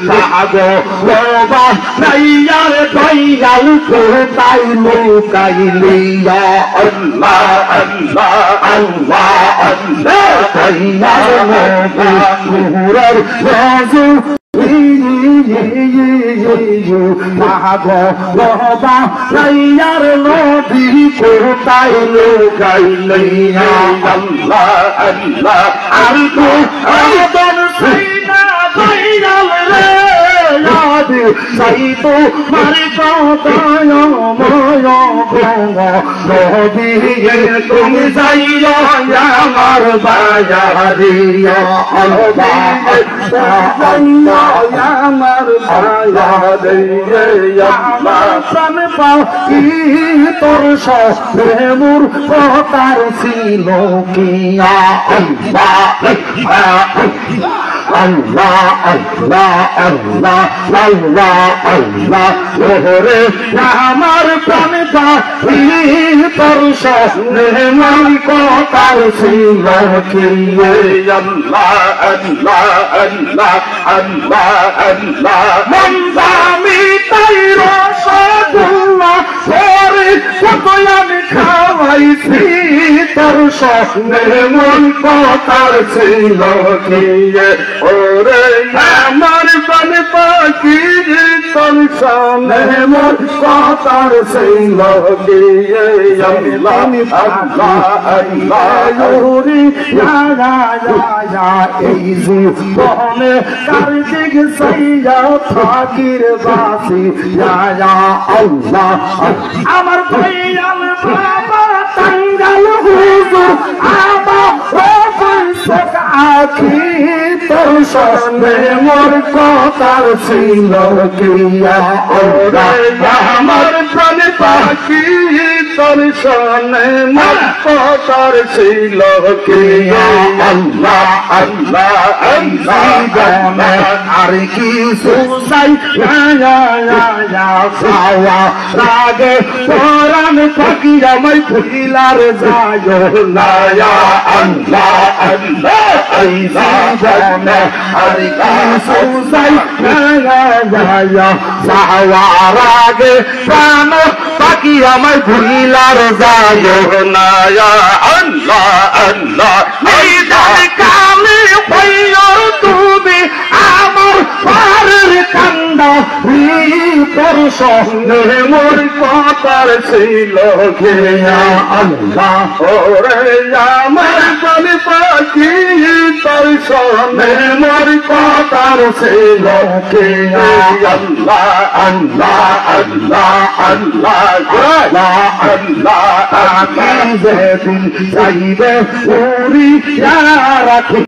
sago বাবা নাইয়ার দয়াল কোথায় লুকাইলিয়া আল্লাহ আল্লাহ আল্লাহ আল্লাহ দয়াল নবী নূরের রাজু সাগো বাবা নাইয়ার নবী কোথায় লুকাইলিয়া আল্লাহ আল্লাহ আলকু আদন সাইনা দয়াল রে याद सही तो मारे काया माया गंगा नबी तुम जाइयो या मार बाया रिया अल्लाह या मार बाया रिया सन पाकी तोर शास्त्रे मोर पतार सिलो किया अल्लाह अल्लाह अल्लाह अल्लाह अल्लाह अल्लाह तोरे हमार प्राण का तोर शास्त्रे मन को तार सिलो किए अल्लाह अल्लाह अल्लाह अल्लाह अल्लाह मंदामी तेरो सादुल्लाह तोरे कतयान खावाई थी तोर शास्त्रे मन को तार सिलो किए ओरे हमार बन पाकी तोर सामने मोर कातर से लगे अल्लाह अल्लाह अल्लाह योरी या एजू तोने कार्तिक सैया फाकिर बासी या अल्लाह अमर भैया बाबा तंगल हुजूर आबा आखी तोर सामने मोर कातर सिलो किया और हमार प्राण पाखी तोर सामने मोर कातर सिलो किया अल्लाह अल्लाह अल्लाह गाने आर की सुसाई या सावा रागे पुरान पाखी मैं भुलार जायो लाया अल्लाह अल्लाह सावारागे प्राण पाकी हमें भूलार जायो नाया अल्लाह अल्लाह काले भैया তুমি আমার পারের কান্দা তোর সঙ্গে মোর পাতার ছিল খেয়া আল্লাহ ওরে আমার প্রাণ পাখি তোর সঙ্গে মোর পাতার ছিল খেয়া আল্লাহ আল্লাহ আল্লাহ আল্লাহ আল্লাহ আল্লাহ আমি যেদিন চাইবে উড়িয়া রাখি